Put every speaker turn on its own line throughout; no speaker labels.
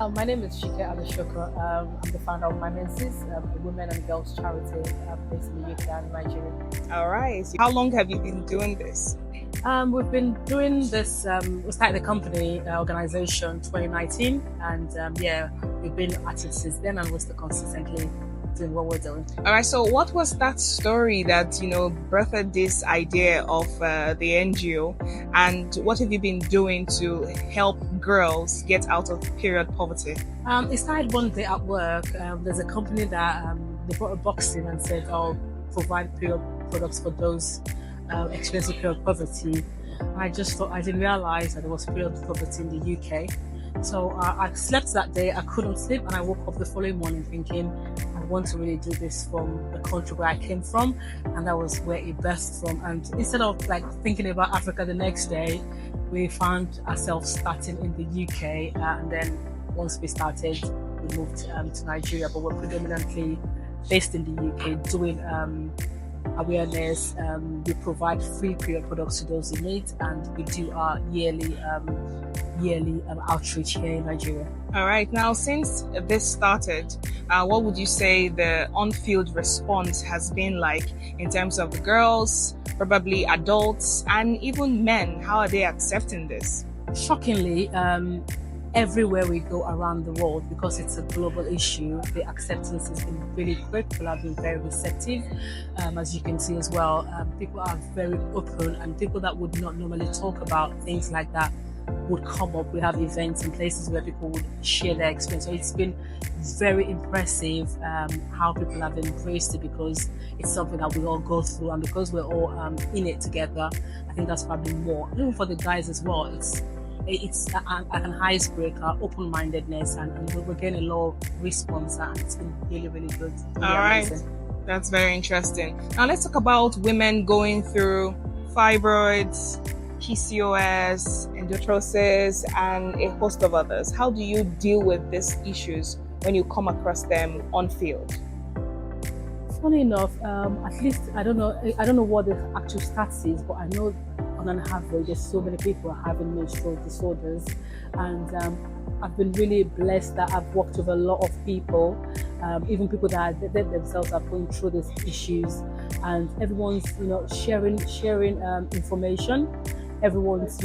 My name is Sike Adeshokan. I'm the founder of My Menses, a women and girls charity based in the UK and Nigeria.
All right. How long have you been doing this?
We've been doing this, we started the company organization 2019, and we've been at it since then, and we're still consistently doing what we're doing.
All right. So, what was that story that birthed this idea of the NGO, and what have you been doing to help girls get out of period poverty?
It started one day at work. There's a company that they brought a box in and said, "Oh, provide period products for those experiencing period poverty." I just thought, I didn't realize that there was period poverty in the UK. So I slept that day, I couldn't sleep, and I woke up the following morning thinking, I want to really do this from the country where I came from, and that was where it birthed from. And instead of thinking about Africa the next day, we found ourselves starting in the UK, and then once we started, we moved to Nigeria, but we're predominantly based in the UK doing awareness. We provide free period products to those in need, and we do our yearly outreach here in Nigeria.
All right. Now, since this started, what would you say the on-field response has been like in terms of the girls, probably adults, and even men? How are they accepting this?
Shockingly, everywhere we go around the world, because it's a global issue, the acceptance has been really great. People have been very receptive, as you can see as well. People are very open, and people that would not normally talk about things like that would come up. We have events and places where people would share their experience. So it's been very impressive how people have embraced it, because it's something that we all go through, and because we're all in it together, I think that's probably more. Even for the guys as well, it's an icebreaker, open-mindedness, and we're getting a lot of response, and it's been really, really good. Really
All right.
amazing.
That's very interesting. Now let's talk about women going through fibroids, PCOS, endometriosis, and a host of others. How do you deal with these issues when you come across them on field?
Funny enough, at least I don't know what the actual stats is, but I know on an average there's so many people having menstrual disorders, and I've been really blessed that I've worked with a lot of people, even people that themselves are going through these issues, and everyone's sharing information. Everyone's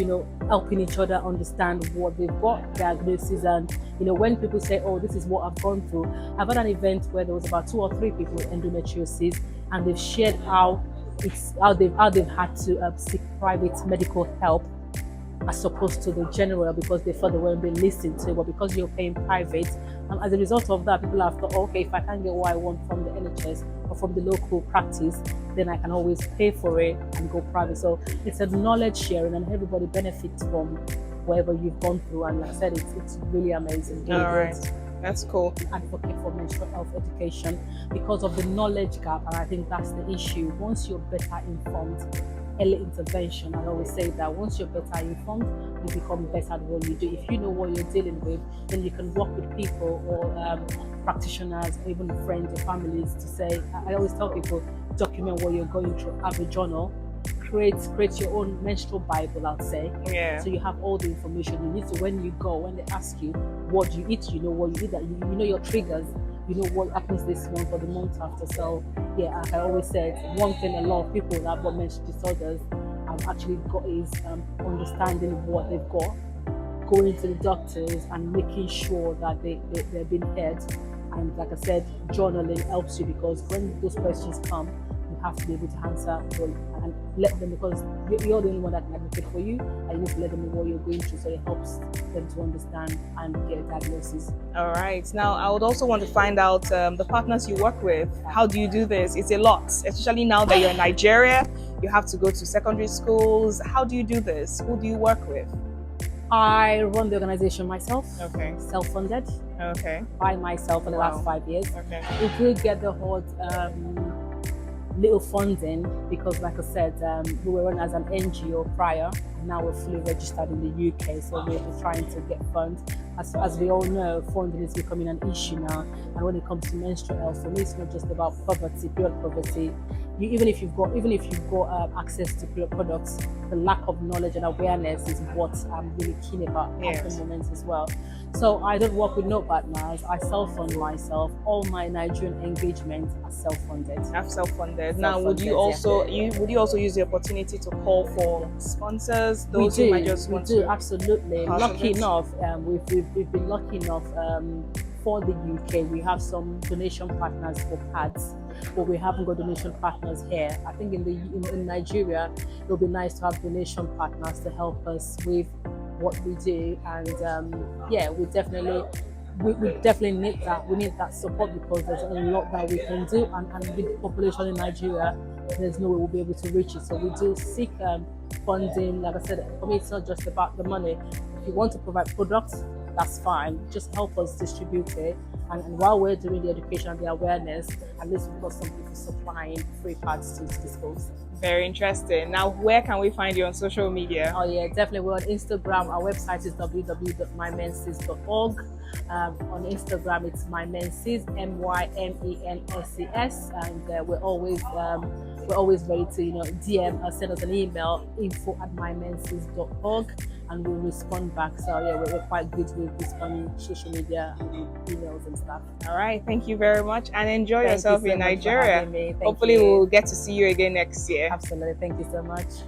helping each other understand what they've got, diagnosis, and when people say, "Oh, this is what I've gone through." I've had an event where there was about 2 or 3 people with endometriosis, and they've shared how they've had to seek private medical help as opposed to the general, because they thought they weren't being listened to. But because you're paying private, and as a result of that, people have thought, okay, if I can't get what I want from the NHS or from the local practice, then I can always pay for it and go private. So it's a knowledge sharing, and everybody benefits from whatever you've gone through. And like I said, it's really amazing. Really
All right. That's cool.
Advocate for menstrual health education because of the knowledge gap, and I think that's the issue. Once you're better informed, early intervention, I always say that once you're better informed, you become better at what you do. If you know what you're dealing with, then you can work with people or practitioners, or even friends or families to say, I always tell people, document what you're going through, have a journal, create your own menstrual Bible, I'd say.
Yeah.
So you have all the information you need to, when you go, when they ask you, what do you eat? You know what you eat, that you know your triggers, you know what happens this month or the month after. So yeah, like I always said, one thing a lot of people that have got menstrual disorders have actually got is understanding what they've got, going to the doctors and making sure that they're being heard. And like I said, journaling helps you, because when those questions come, you have to be able to answer and let them, because you're the only one that can advocate for you, and you need to let them know what you're going through, so it helps them to understand and get a diagnosis.
All right. Now, I would also want to find out the partners you work with. How do you do this? It's a lot, especially now that you're in Nigeria. You have to go to secondary schools. How do you do this? Who do you work with?
I run the organization myself.
Okay.
Self-funded.
Okay.
By myself for the last 5 years.
Okay.
We did get the whole little funding, because like I said, we were run as an NGO prior, and now we're fully registered in the UK, so we're trying to get funds. as we all know, funding is becoming an issue now. And when it comes to menstrual health, for me, it's not just about poverty, period poverty. Even if you've got access to period products, the lack of knowledge and awareness is what I'm really keen about at the moment as well. So I don't work with no partners. I self-fund myself. All my Nigerian engagements are self-funded.
I've self-funded. Now, would you also use the opportunity to call for sponsors? Those who might just want to.
Absolutely. Lucky enough, we've been lucky enough. For the UK, we have some donation partners for pads, but we haven't got donation partners here. I think in Nigeria, it would be nice to have donation partners to help us with what we do, and we definitely need that. We need that support because there's a lot that we can do, and with the population in Nigeria, there's no way we'll be able to reach it. So we do seek funding. Like I said, for me, it's not just about the money. If you want to provide products, that's fine. Just help us distribute it. And while we're doing the education and the awareness, at least we've got some people supplying free pads to dispose.
Very interesting. Now, where can we find you on social media?
Oh yeah, definitely. We're on Instagram. Our website is www.mymenses.org. On Instagram, it's My Menses, MYMENSES, and we're always ready to DM or send us an email, info@mymenses.org, and we'll respond back. So yeah, we're quite good with responding social media and emails and stuff.
All right, thank you very much, and enjoy yourself in Nigeria.
Hopefully
we'll get to see you again next year.
Absolutely, thank you so much.